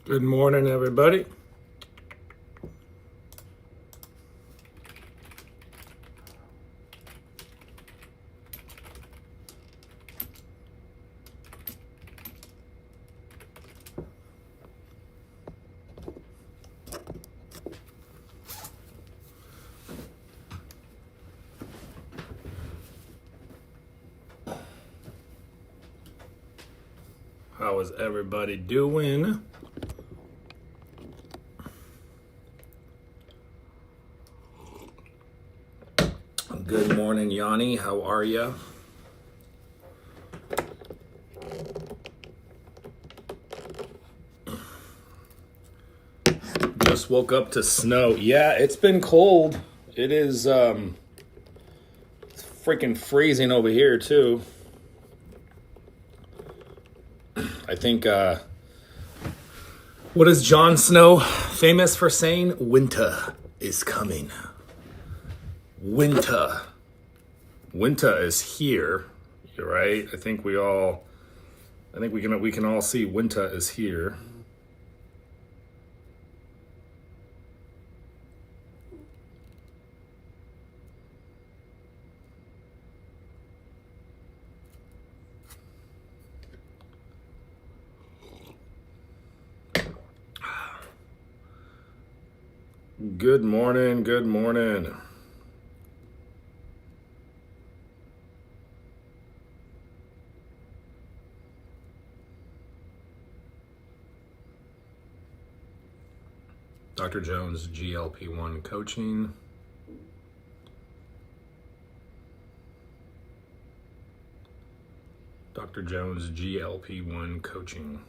Good morning, everybody. How is everybody doing? Good morning, Yanni. How are ya? Just woke up to snow. Yeah, it's been cold. It is it's freaking freezing over here too. I think what is Jon Snow famous for saying? Winter is coming. Winter is here. You're right. I think we can all see winter is here. Good morning. Good morning. Dr. Jones, GLP-1 coaching. Dr. Jones, GLP-1 coaching.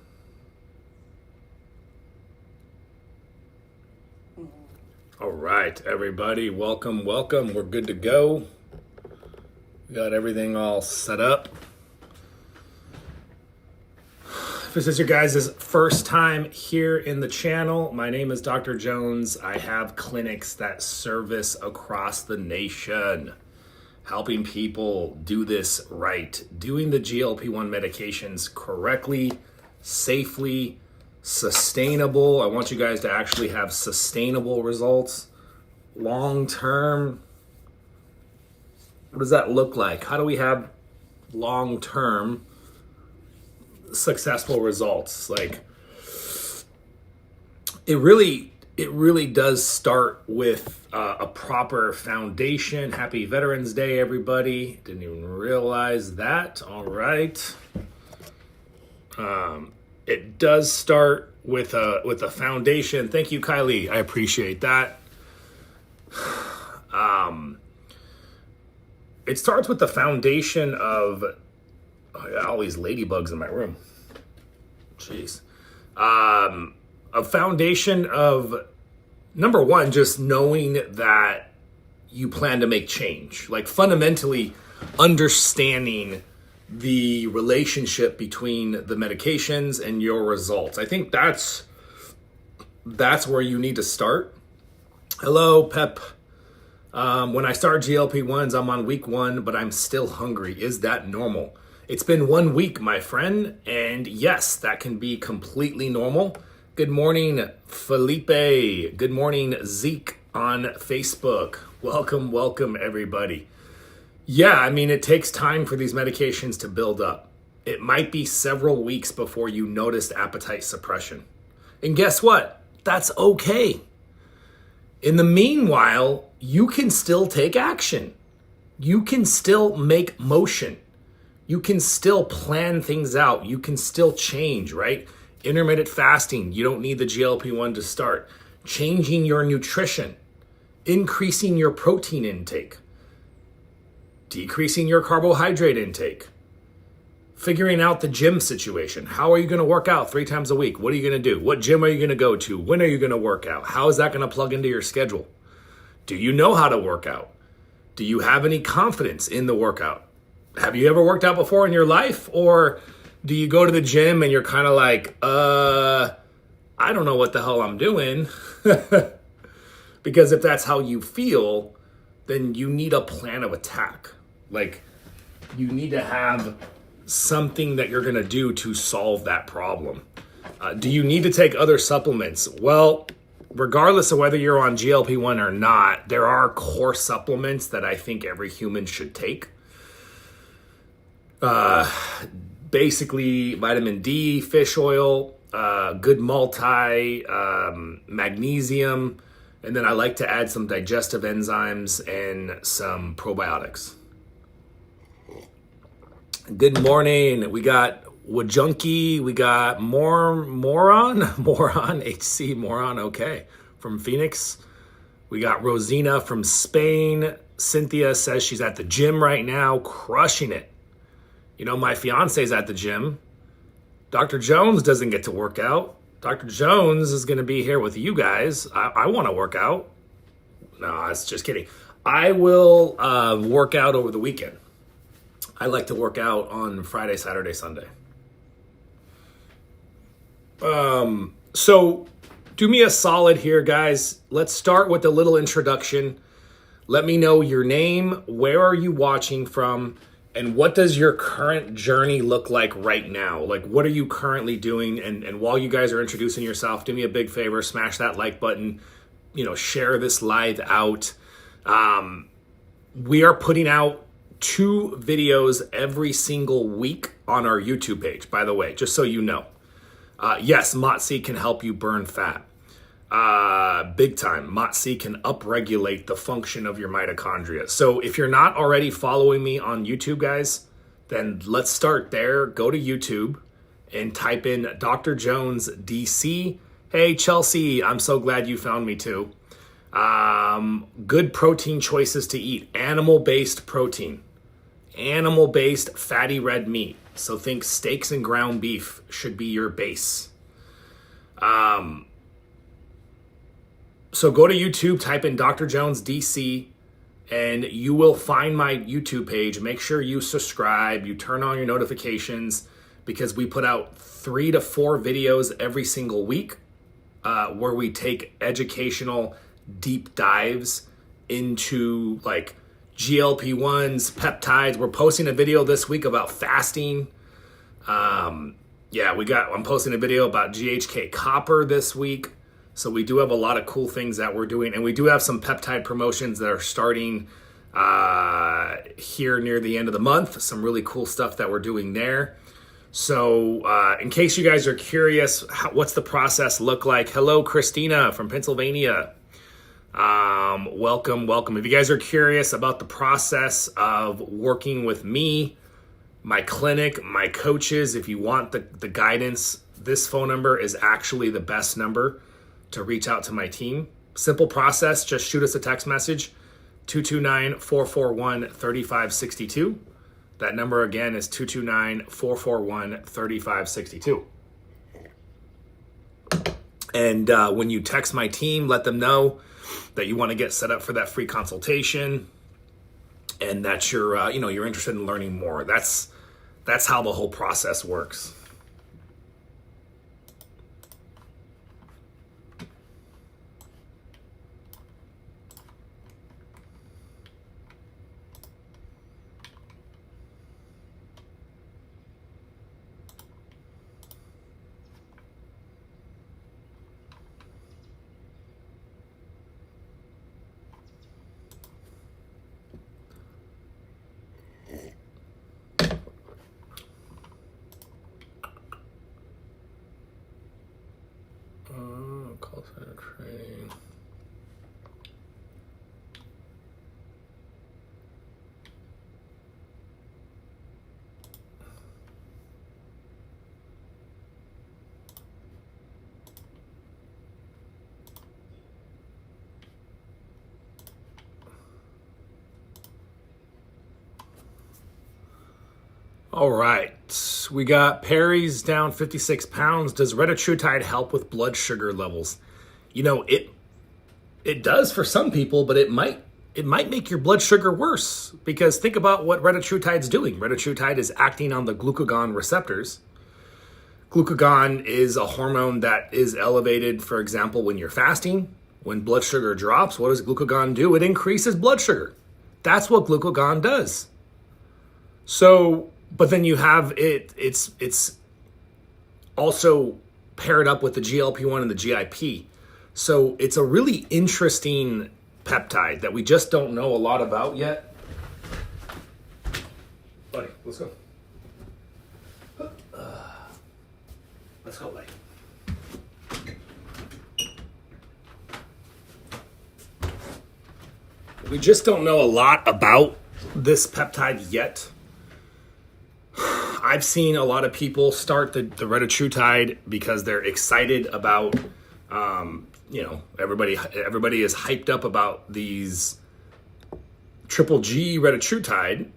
All right, everybody, welcome. We're good to go. We got everything all set up. If this is your guys' first time here in the channel, my name is Dr. Jones. I have clinics that service across the nation, helping people do this right, doing the GLP-1 medications correctly, safely, sustainable. I want you guys to actually have sustainable results, long-term. What does that look like? How do we have long-term successful results? Like, it really does start with a proper foundation. Happy Veterans Day, everybody. Didn't even realize that. All right. It does start with a foundation. Thank you, Kylie. I appreciate that. It starts with the foundation of all these ladybugs in my room. Jeez. A foundation of, number one, just knowing that you plan to make change. Like, fundamentally understanding the relationship between the medications and your results. I think that's where you need to start. Hello, Pep. When I start GLP-1s, I'm on week 1, but I'm still hungry. Is that normal? It's been 1 week, my friend, and yes, that can be completely normal. Good morning, Felipe. Good morning, Zeke on Facebook. Welcome, everybody. Yeah, I mean, it takes time for these medications to build up. It might be several weeks before you notice appetite suppression. And guess what? That's okay. In the meanwhile, you can still take action. You can still make motion. You can still plan things out. You can still change, right? Intermittent fasting, you don't need the GLP-1 to start. Changing your nutrition, increasing your protein intake, decreasing your carbohydrate intake, figuring out the gym situation. How are you going to work out 3 times a week? What are you going to do? What gym are you going to go to? When are you going to work out? How is that going to plug into your schedule? Do you know how to work out? Do you have any confidence in the workout? Have you ever worked out before in your life? Or do you go to the gym and you're kind of like, I don't know what the hell I'm doing? Because if that's how you feel, then you need a plan of attack. Like, you need to have something that you're going to do to solve that problem. Do you need to take other supplements? Well, regardless of whether you're on GLP-1 or not, there are core supplements that I think every human should take. Basically, vitamin D, fish oil, good multi, magnesium, and then I like to add some digestive enzymes and some probiotics. Good morning. We got Wajunky, we got Moron, HC, Moron, okay, from Phoenix. We got Rosina from Spain. Cynthia says she's at the gym right now, crushing it. You know, my fiance's at the gym. Dr. Jones doesn't get to work out. Dr. Jones is going to be here with you guys. I want to work out. No, I was just kidding. I will work out over the weekend. I like to work out on Friday, Saturday, Sunday. So do me a solid here, guys. Let's start with a little introduction. Let me know your name, where are you watching from, and what does your current journey look like right now? Like, what are you currently doing? And while you guys are introducing yourself, do me a big favor, smash that like button, share this live out. We are putting out 2 videos every single week on our YouTube page, by the way, just so you know. Yes, MOTS can help you burn fat. Big time. MOTS can upregulate the function of your mitochondria. So if you're not already following me on YouTube, guys, then let's start there. Go to YouTube and type in Dr. Jones DC. Hey, Chelsea, I'm so glad you found me too. Good protein choices to eat. Animal-based protein. Animal-based fatty red meat. So think steaks and ground beef should be your base. So go to YouTube, type in Dr. Jones DC, and you will find my YouTube page. Make sure you subscribe, you turn on your notifications, because we put out 3 to 4 videos every single week where we take educational deep dives into like GLP-1s, peptides. We're posting a video this week about fasting. I'm posting a video about GHK copper this week. So we do have a lot of cool things that we're doing. And we do have some peptide promotions that are starting here near the end of the month. Some really cool stuff that we're doing there. So in case you guys are curious, what's the process look like? Hello, Christina from Pennsylvania. Welcome. If you guys are curious about the process of working with me, my clinic, my coaches, if you want the guidance, this phone number is actually the best number to reach out to my team. Simple process, just shoot us a text message, 229-441-3562. That number again is 229-441-3562. And when you text my team, let them know that you want to get set up for that free consultation and that you're interested in learning more. That's how the whole process works. Call center training. All right, we got Perry's down 56 pounds. Does Retatrutide help with blood sugar levels? It does for some people, but it might make your blood sugar worse, because think about what Retatrutide's doing. Retatrutide is acting on the glucagon receptors. Glucagon is a hormone that is elevated, for example, when you're fasting. When blood sugar drops, what does glucagon do? It increases blood sugar. That's what glucagon does. So, but then you have it's also paired up with the GLP-1 and the GIP. So it's a really interesting peptide that we just don't know a lot about yet. Buddy, let's go. Let's go, buddy. We just don't know a lot about this peptide yet. I've seen a lot of people start the Retatrutide because they're excited about, everybody is hyped up about these triple G Retatrutide.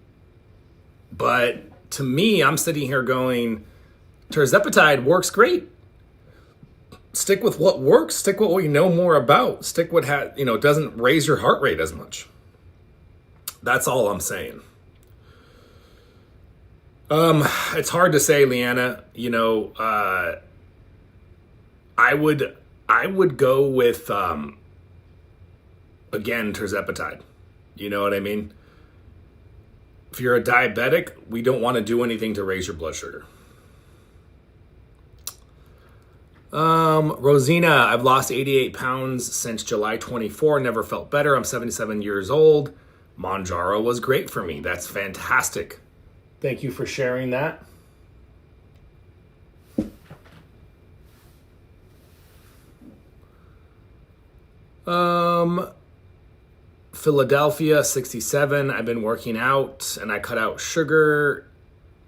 But to me, I'm sitting here going, Tirzepatide works great. Stick with what works. Stick with what we know more about. Stick what doesn't raise your heart rate as much. That's all I'm saying. It's hard to say, Leanna. I would go with again Tirzepatide. You know what I mean? If you're a diabetic, we don't want to do anything to raise your blood sugar. Rosina, I've lost 88 pounds since July 24. Never felt better. I'm 77 years old. Monjaro was great for me. That's fantastic. Thank you for sharing that. Philadelphia, 67. I've been working out and I cut out sugar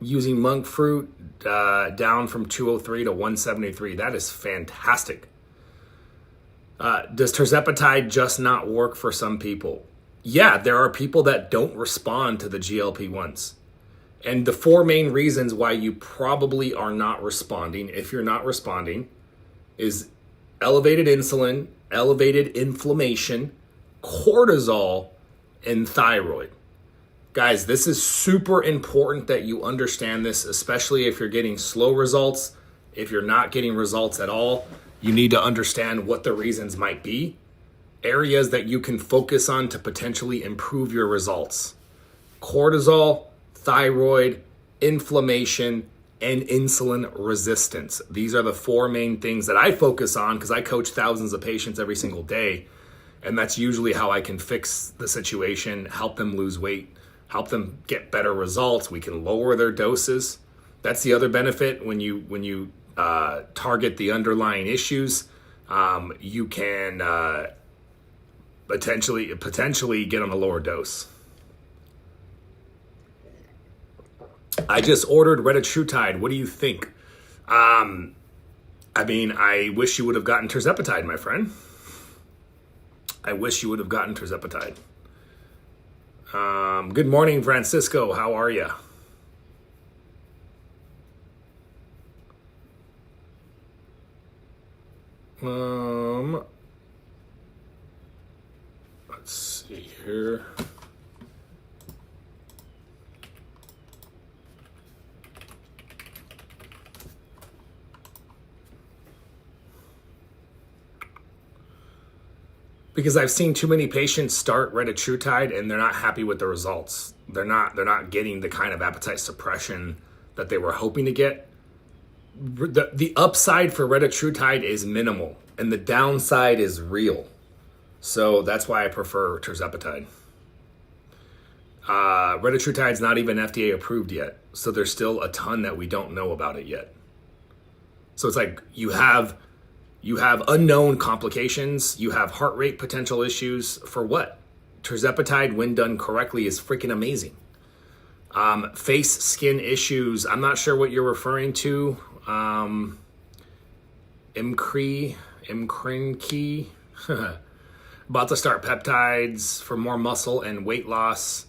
using monk fruit down from 203 to 173. That is fantastic. Does Tirzepatide just not work for some people? Yeah, there are people that don't respond to the GLP-1s. And the four main reasons why you probably are not responding, if you're not responding, is elevated insulin, elevated inflammation, cortisol, and thyroid. Guys, this is super important that you understand this, especially if you're getting slow results. If you're not getting results at all, you need to understand what the reasons might be. Areas that you can focus on to potentially improve your results. Cortisol, thyroid, inflammation, and insulin resistance. These are the four main things that I focus on because I coach thousands of patients every single day. And that's usually how I can fix the situation, help them lose weight, help them get better results. We can lower their doses. That's the other benefit when you target the underlying issues. You can potentially get on a lower dose. I just ordered Retatrutide. What do you think? I wish you would have gotten Tirzepatide, my friend. I wish you would have gotten Tirzepatide. Good morning, Francisco. How are you? Let's see here. Because I've seen too many patients start Retatrutide and they're not happy with the results. They're not getting the kind of appetite suppression that they were hoping to get. The upside for Retatrutide is minimal and the downside is real. So that's why I prefer Tirzepatide. Retatrutide's not even FDA approved yet. So there's still a ton that we don't know about it yet. So it's like you have unknown complications. You have heart rate potential issues. For what? Tirzepatide, when done correctly, is freaking amazing. Face skin issues. I'm not sure what you're referring to. Imcrinky. About to start peptides for more muscle and weight loss.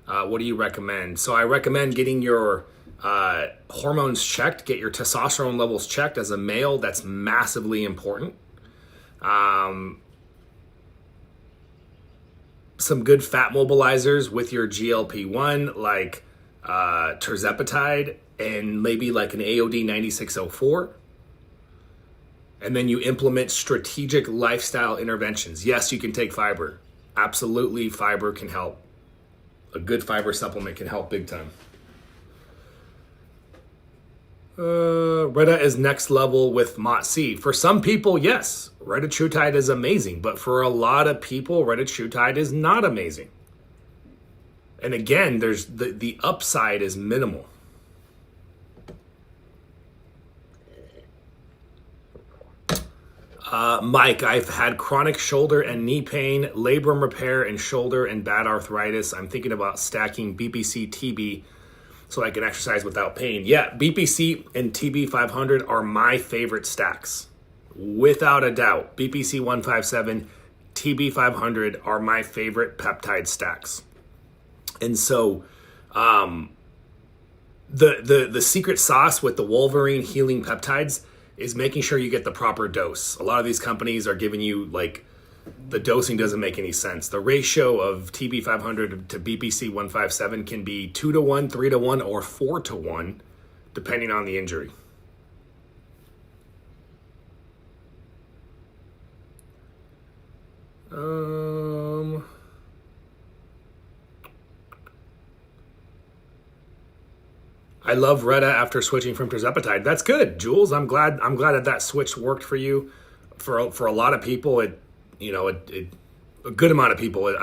What do you recommend? So I recommend getting your hormones checked, get your testosterone levels checked. As a male, that's massively important. Some good fat mobilizers with your GLP-1, like Tirzepatide, and maybe like an AOD 9604. And then you implement strategic lifestyle interventions. Yes, you can take fiber. Absolutely, fiber can help. A good fiber supplement can help big time. Reta is next level with MOTS-c. For some people, yes, Retatrutide is amazing, but for a lot of people, Retatrutide is not amazing. And again, there's the upside is minimal. Mike, I've had chronic shoulder and knee pain, labrum repair and shoulder and bad arthritis. I'm thinking about stacking BPC TB so I can exercise without pain. Yeah, BPC and TB 500 are my favorite stacks. Without a doubt, BPC 157, TB 500 are my favorite peptide stacks. And so the secret sauce with the Wolverine healing peptides is making sure you get the proper dose. A lot of these companies are giving you, like, the dosing doesn't make any sense. The ratio of TB 500 to BPC 157 can be 2-to-1, 3-to-1, or 4-to-1, depending on the injury. I love Reta after switching from Tirzepatide. That's good, Jules. I'm glad that switch worked for you. For a lot of people, a good amount of people.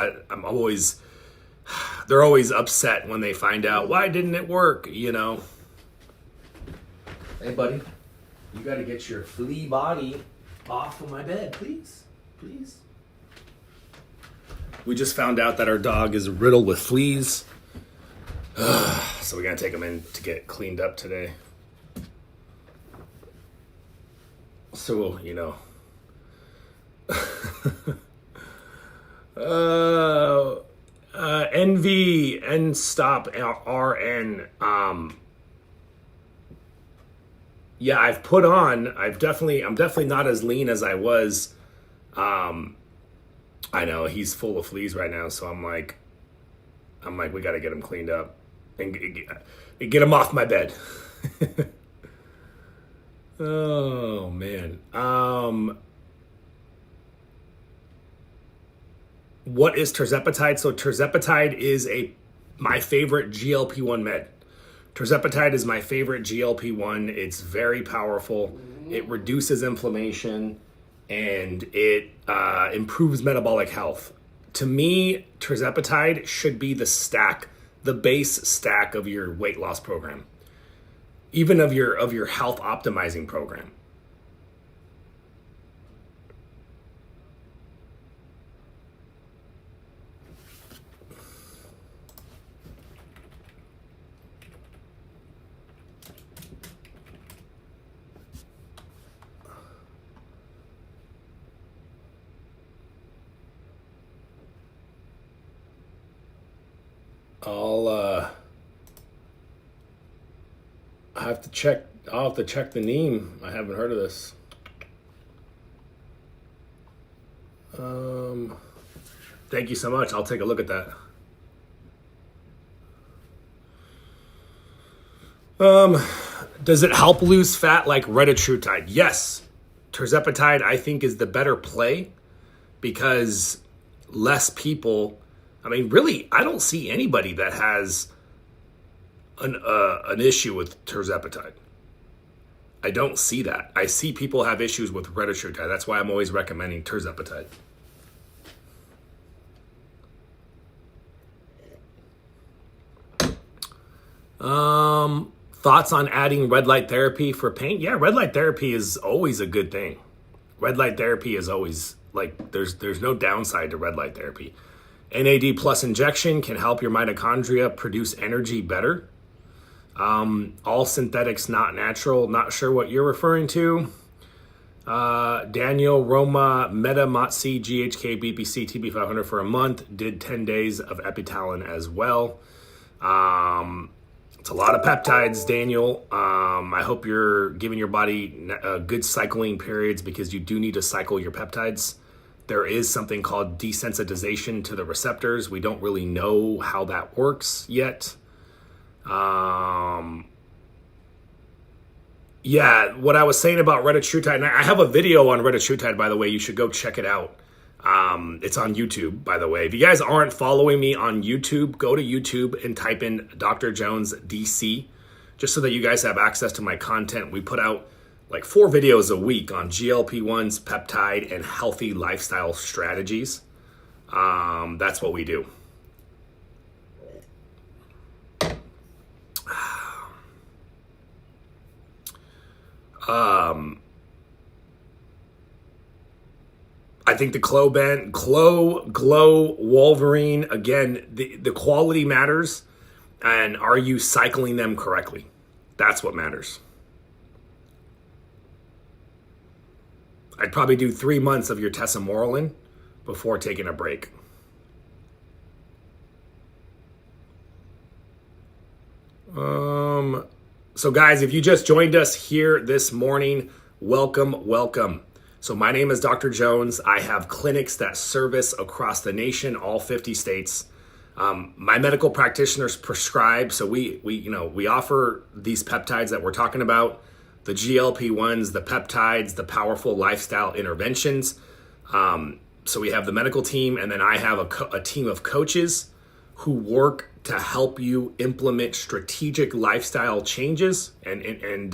They're always upset when they find out, why didn't it work? You know. Hey, buddy, you got to get your flea body off of my bed, please. We just found out that our dog is riddled with fleas. So we gotta take him in to get cleaned up today. So, you know. NV and stop RN. Yeah, I'm definitely not as lean as I was. I know he's full of fleas right now, so I'm like, we gotta get him cleaned up and get him off my bed. Oh man. What is Tirzepatide? So Tirzepatide is my favorite GLP-1 med. Tirzepatide is my favorite GLP-1. It's very powerful. It reduces inflammation and it improves metabolic health. To me, Tirzepatide should be the base stack of your weight loss program, even of your health optimizing program. I'll have to check the name. I haven't heard of this. Thank you so much. I'll take a look at that. Does it help lose fat like Retatrutide? Yes. Tirzepatide, I think, is the better play because less people. I mean, really, I don't see anybody that has an issue with Tirzepatide. I don't see that. I see people have issues with Retatrutide. That's why I'm always recommending Tirzepatide. Thoughts on adding red light therapy for pain? Yeah, red light therapy is always a good thing. Red light therapy is always, like, there's no downside to red light therapy. NAD plus injection can help your mitochondria produce energy better. All synthetics, not natural. Not sure what you're referring to. Daniel, Roma, Meta, MOTS-c, GHK, BPC, TB500 for a month. Did 10 days of epitalin as well. It's a lot of peptides, Daniel. I hope you're giving your body good cycling periods because you do need to cycle your peptides. There is something called desensitization to the receptors. We don't really know how that works yet. Yeah, what I was saying about Retatrutide, and I have a video on Retatrutide, by the way. You should go check it out. It's on YouTube, by the way. If you guys aren't following me on YouTube, go to YouTube and type in Dr. Jones DC. just so that you guys have access to my content. We put out like 4 videos a week on GLP-1s, peptide, and healthy lifestyle strategies. That's what we do. I think the Glow Wolverine, again, the quality matters, and are you cycling them correctly? That's what matters. I'd probably do 3 months of your tesamorelin before taking a break. So guys, if you just joined us here this morning, welcome. So my name is Dr. Jones. I have clinics that service across the nation, all 50 states. My medical practitioners prescribe, so we offer these peptides that we're talking about, the GLP-1s, the peptides, the powerful lifestyle interventions. So we have the medical team, and then I have a team of coaches who work to help you implement strategic lifestyle changes and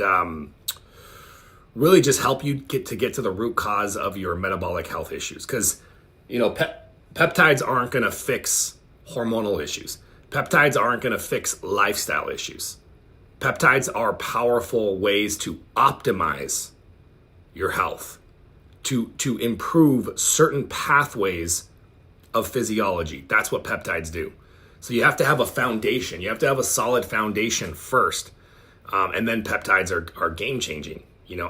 really just help you get to the root cause of your metabolic health issues. Because, peptides aren't going to fix hormonal issues. Peptides aren't going to fix lifestyle issues. Peptides are powerful ways to optimize your health, to improve certain pathways of physiology. That's what peptides do. So you have to have a foundation. You have to have a solid foundation first. And then peptides are game-changing,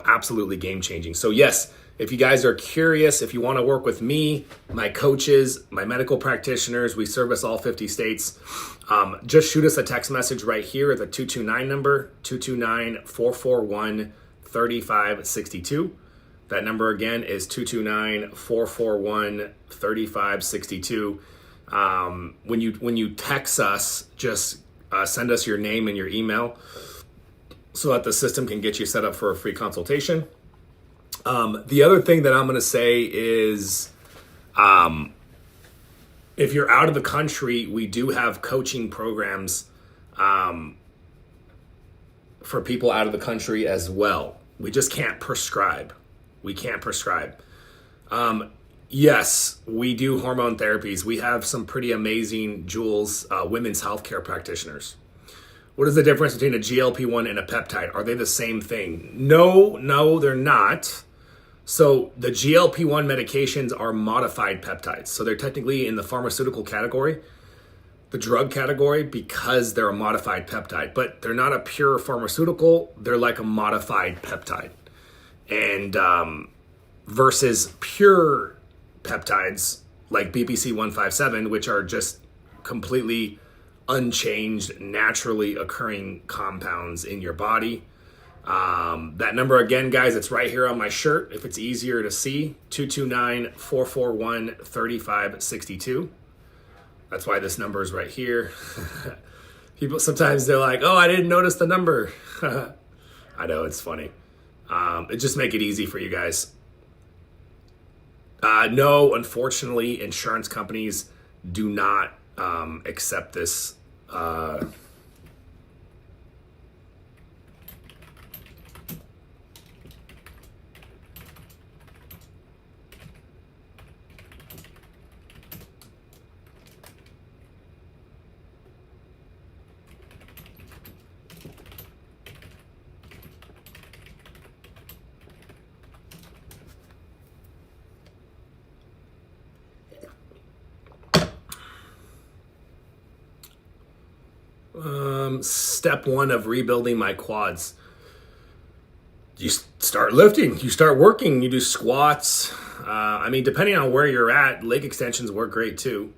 absolutely game-changing. So yes, if you guys are curious, if you want to work with me, my coaches, my medical practitioners, we service all 50 states. Just shoot us a text message right here at the 229 number, 229-441-3562. That number again is 229-441-3562. When you text us, just send us your name and your email so that the system can get you set up for a free consultation. The other thing that I'm going to say is, if you're out of the country, we do have coaching programs for people out of the country as well. We just can't prescribe. Yes, we do hormone therapies. We have some pretty amazing jewels, women's healthcare practitioners. What is the difference between a GLP-1 and a peptide? Are they the same thing? No, they're not. So the GLP-1 medications are modified peptides. So they're technically in the pharmaceutical category, the drug category, because they're a modified peptide. But they're not a pure pharmaceutical. They're like a modified peptide. And versus pure peptides like BPC 157, which are just completely unchanged, naturally occurring compounds in your body. That number again, guys, it's right here on my shirt. If it's easier to see, 229-441-3562. That's why this number is right here. People sometimes they're like, "Oh, I didn't notice the number." I know, it's funny. It just make it easy for you guys. No, unfortunately, insurance companies do not accept this. Step 1 of rebuilding my quads. You start lifting, you start working, you do squats. Depending on where you're at, leg extensions work great too.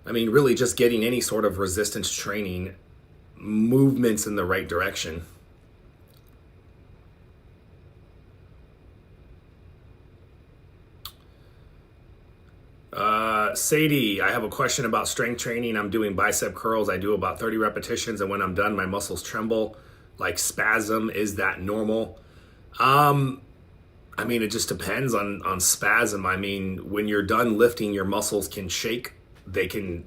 Really just getting any sort of resistance training, movements in the right direction. Sadie, I have a question about strength training. I'm doing bicep curls. I do about 30 repetitions, and when I'm done, my muscles tremble, like spasm. Is that normal? It just depends on spasm. When you're done lifting, your muscles can shake. They can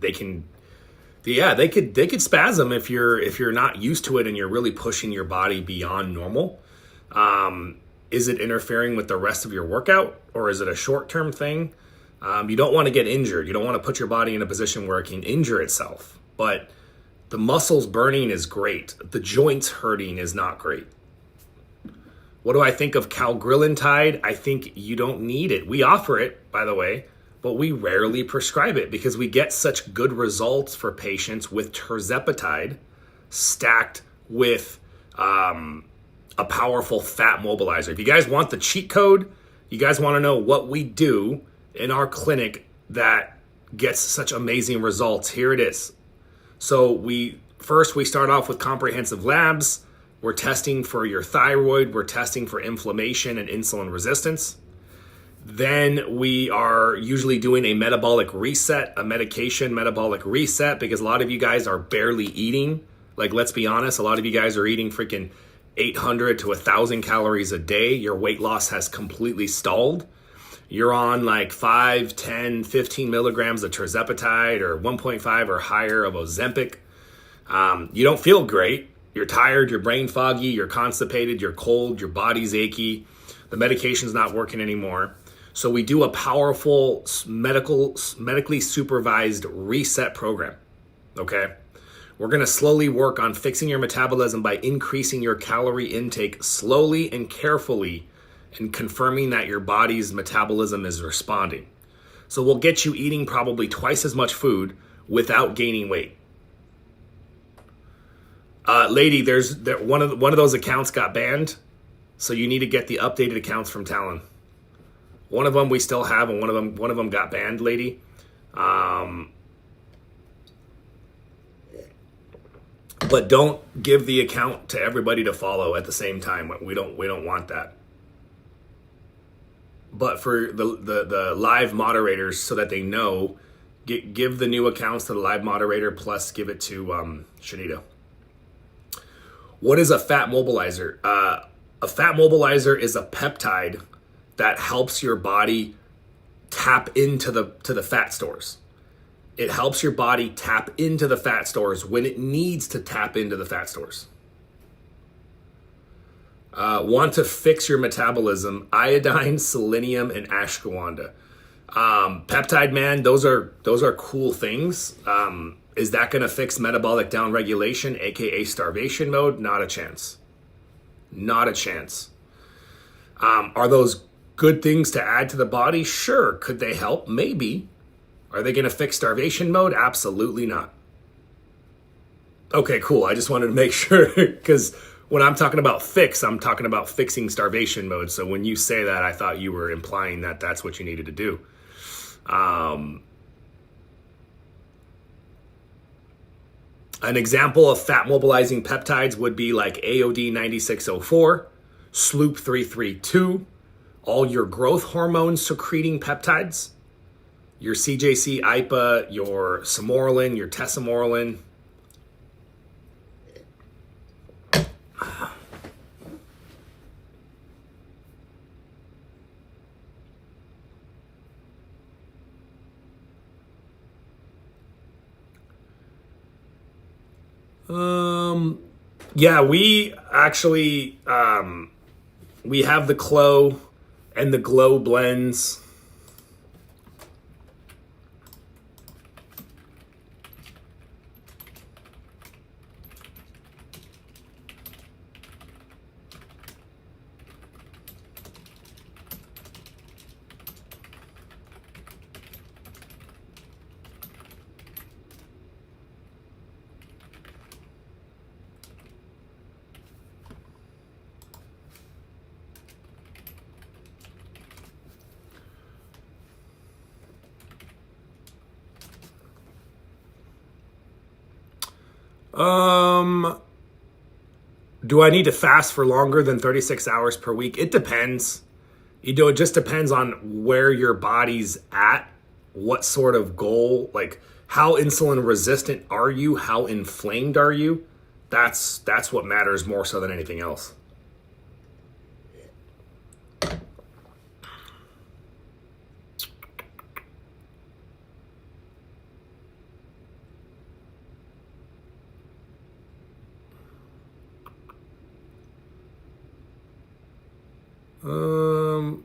Yeah, they could spasm if you're not used to it and you're really pushing your body beyond normal. Is it interfering with the rest of your workout, or is it a short-term thing? You don't want to get injured. You don't want to put your body in a position where it can injure itself. But the muscles burning is great. The joints hurting is not great. What do I think of Calgrilantide? I think you don't need it. We offer it, by the way, but we rarely prescribe it because we get such good results for patients with Tirzepatide stacked with a powerful fat mobilizer. If you guys want the cheat code, you guys want to know what we do in our clinic that gets such amazing results, here it is. So we start off with comprehensive labs. We're testing for your thyroid. We're testing for inflammation and insulin resistance. Then we are usually doing a metabolic reset, a medication metabolic reset, because a lot of you guys are barely eating. Like, let's be honest, a lot of you guys are eating freaking 800 to 1,000 calories a day. Your weight loss has completely stalled. You're on like 5, 10, 15 milligrams of Tirzepatide or 1.5 or higher of Ozempic. You don't feel great. You're tired, you're brain foggy, you're constipated, you're cold, your body's achy. The medication's not working anymore. So we do a powerful medically supervised reset program, okay? We're gonna slowly work on fixing your metabolism by increasing your calorie intake slowly and carefully and confirming that your body's metabolism is responding. So we'll get you eating probably twice as much food without gaining weight. Lady, one of those accounts got banned, so you need to get the updated accounts from Talon. One of them we still have, and one of them got banned, lady. But don't give the account to everybody to follow at the same time. We don't want that. But for the live moderators, so that they know, give the new accounts to the live moderator, plus give it to Shanita. What is a fat mobilizer? A fat mobilizer is a peptide that helps your body tap into the fat stores. It helps your body tap into the fat stores when it needs to tap into the fat stores. Want to fix your metabolism? Iodine, selenium, and ashwagandha. Peptide, man, those are cool things. Is that going to fix metabolic downregulation, aka starvation mode? Not a chance. Not a chance. Are those good things to add to the body? Sure. Could they help? Maybe. Are they going to fix starvation mode? Absolutely not. Okay, cool. I just wanted to make sure, because when I'm talking about fix, I'm talking about fixing starvation mode. So when you say that, I thought you were implying that that's what you needed to do. An example of fat mobilizing peptides would be like AOD 9604, Sloop 332, all your growth hormone secreting peptides, your CJC, IPA, your Samorelin, your Tesamorelin. Yeah, we actually, we have the Clo and the Glow blends. Do I need to fast for longer than 36 hours per week? It depends. It just depends on where your body's at, what sort of goal, like how insulin resistant are you, how inflamed are you? That's what matters more so than anything else. My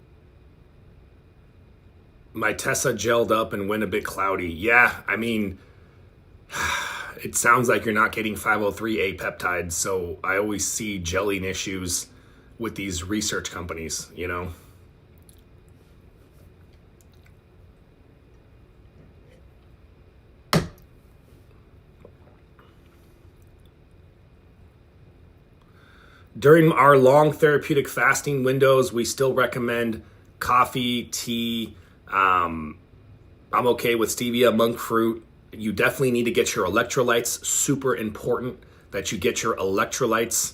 Tessa gelled up and went a bit cloudy. Yeah, I mean, it sounds like you're not getting 503A peptides, so I always see gelling issues with these research companies, you know? During our long therapeutic fasting windows, we still recommend coffee, tea. I'm okay with stevia, monk fruit. You definitely need to get your electrolytes. Super important that you get your electrolytes.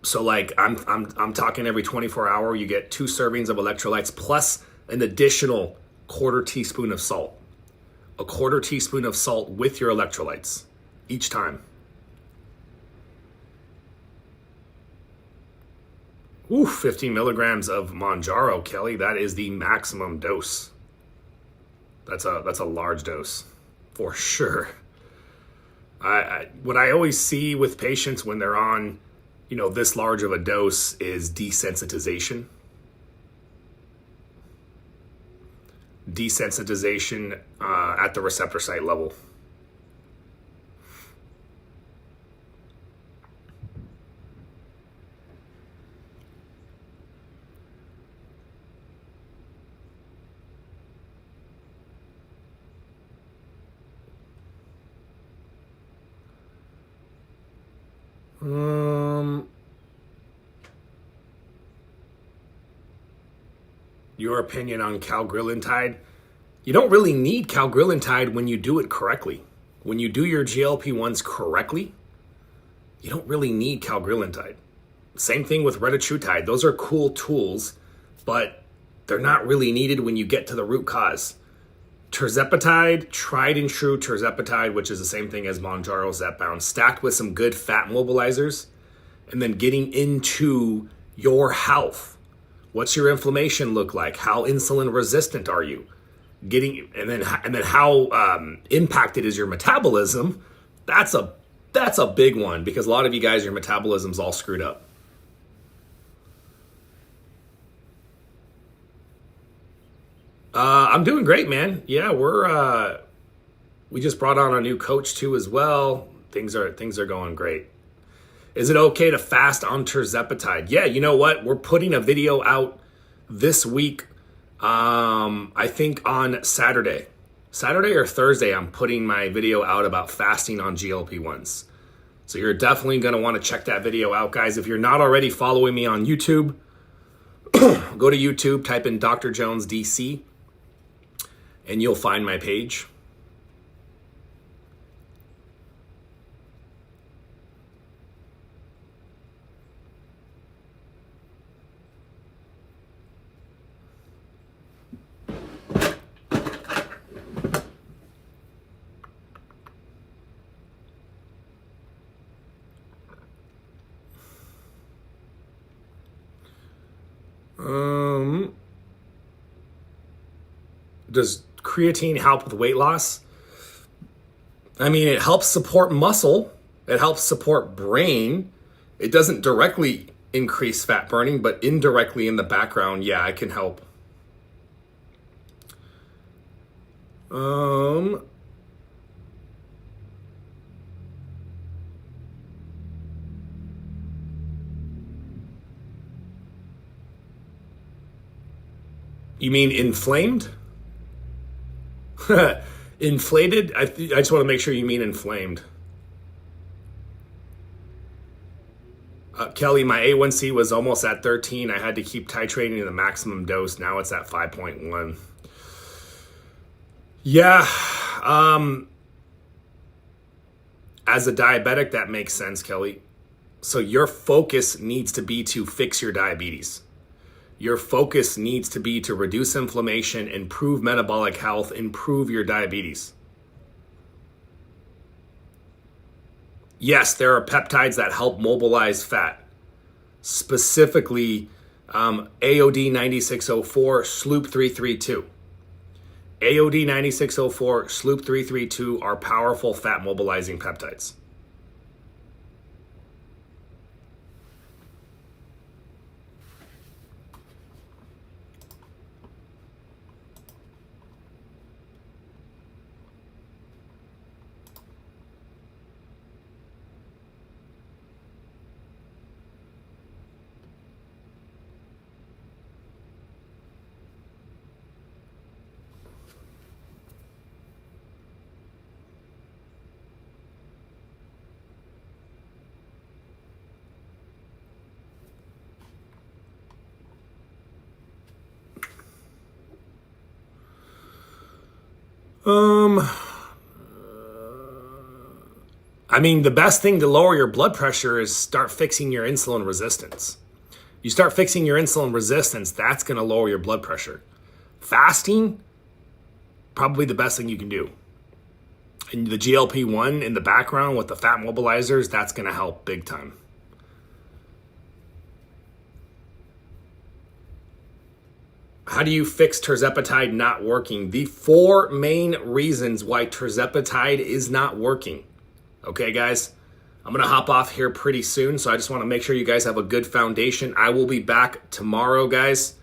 So like I'm talking every 24 hour, you get 2 servings of electrolytes plus an additional quarter teaspoon of salt. A quarter teaspoon of salt with your electrolytes each time. Ooh, 15 milligrams of Mounjaro, Kelly. That is the maximum dose. That's a large dose, for sure. What I always see with patients when they're on, you know, this large of a dose is desensitization. Desensitization at the receptor site level. Your opinion on cagrilintide? You don't really need cagrilintide when you do it correctly. When you do your GLP-1s correctly, you don't really need cagrilintide. Same thing with retatrutide. Those are cool tools, but they're not really needed when you get to the root cause. Tirzepatide, tried and true Tirzepatide, which is the same thing as Mounjaro Zepbound, stacked with some good fat mobilizers, and then getting into your health. What's your inflammation look like? How insulin resistant are you? And then how impacted is your metabolism? That's a big one because a lot of you guys, your metabolism's all screwed up. I'm doing great, man. Yeah, we just brought on a new coach too as well. Things are going great. Is it okay to fast on Tirzepatide? Yeah, you know what? We're putting a video out this week. I think on Saturday or Thursday, I'm putting my video out about fasting on GLP-1s. So you're definitely going to want to check that video out, guys. If you're not already following me on YouTube, go to YouTube, type in Dr. Jones DC, and you'll find my page. Does creatine help with weight loss? I mean, it helps support muscle. It helps support brain. It doesn't directly increase fat burning, but indirectly in the background, yeah, it can help. You mean inflamed? Inflated? I just want to make sure you mean inflamed. Kelly, my A1C was almost at 13. I had to keep titrating the maximum dose. Now it's at 5.1. Yeah. As a diabetic, that makes sense, Kelly. So your focus needs to be to fix your diabetes. Your focus needs to be to reduce inflammation, improve metabolic health, improve your diabetes. Yes, there are peptides that help mobilize fat. Specifically, AOD 9604, Sloop 332. AOD 9604, Sloop 332 are powerful fat mobilizing peptides. I mean, the best thing to lower your blood pressure is start fixing your insulin resistance. You start fixing your insulin resistance, that's going to lower your blood pressure. Fasting, probably the best thing you can do. And the GLP-1 in the background with the fat mobilizers, that's going to help big time. How do you fix Tirzepatide not working? The 4 main reasons why Tirzepatide is not working. Okay, guys, I'm going to hop off here pretty soon, so I just want to make sure you guys have a good foundation. I will be back tomorrow, guys.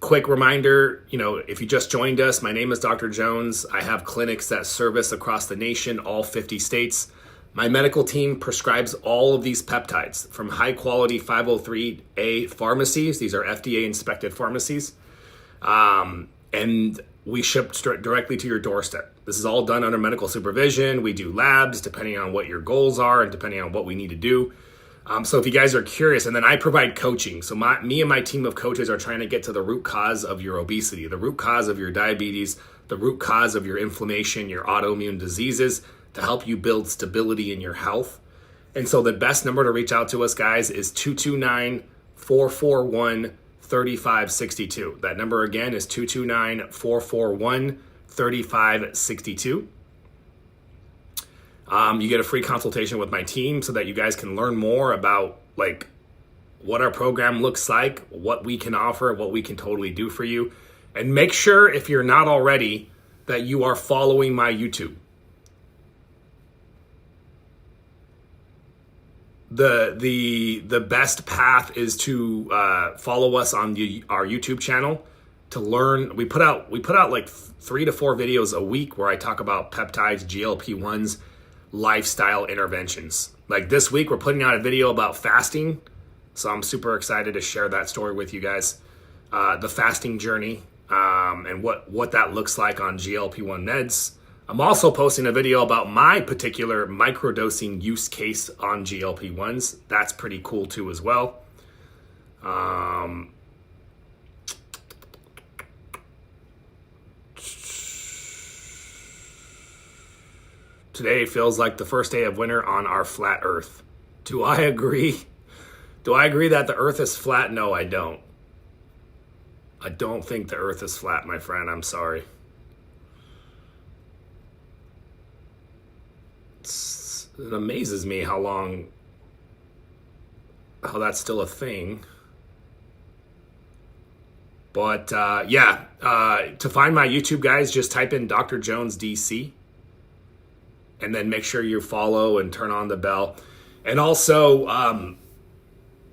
Quick reminder, if you just joined us, my name is Dr. Jones. I have clinics that service across the nation, all 50 states. My medical team prescribes all of these peptides from high-quality 503A pharmacies. These are FDA-inspected pharmacies. And we ship directly to your doorstep. This is all done under medical supervision. We do labs depending on what your goals are and depending on what we need to do. So if you guys are curious, and then I provide coaching. So me and my team of coaches are trying to get to the root cause of your obesity, the root cause of your diabetes, the root cause of your inflammation, your autoimmune diseases, to help you build stability in your health. And so the best number to reach out to us, guys, is 229-441-3562. That number again is 229-441-3562. You get a free consultation with my team so that you guys can learn more about what our program looks like, what we can offer, what we can totally do for you. And make sure, if you're not already, that you are following my YouTube. The best path is to follow us on our YouTube channel to learn. We put out like 3 to 4 videos a week where I talk about peptides, GLP-1s, lifestyle interventions. Like this week, we're putting out a video about fasting. So I'm super excited to share that story with you guys. The fasting journey and what that looks like on GLP-1 meds. I'm also posting a video about my particular microdosing use case on GLP-1s. That's pretty cool too as well. Today feels like the first day of winter on our flat earth. Do I agree? Do I agree that the earth is flat? No, I don't. I don't think the earth is flat, my friend. I'm sorry. It amazes me how that's still a thing. But to find my YouTube, guys, just type in Dr. Jones DC. And then make sure you follow and turn on the bell. And also,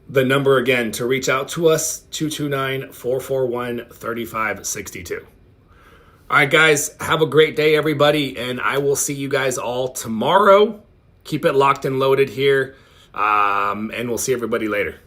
the number again to reach out to us, 229-441-3562. All right, guys, have a great day, everybody, and I will see you guys all tomorrow. Keep it locked and loaded here, and we'll see everybody later.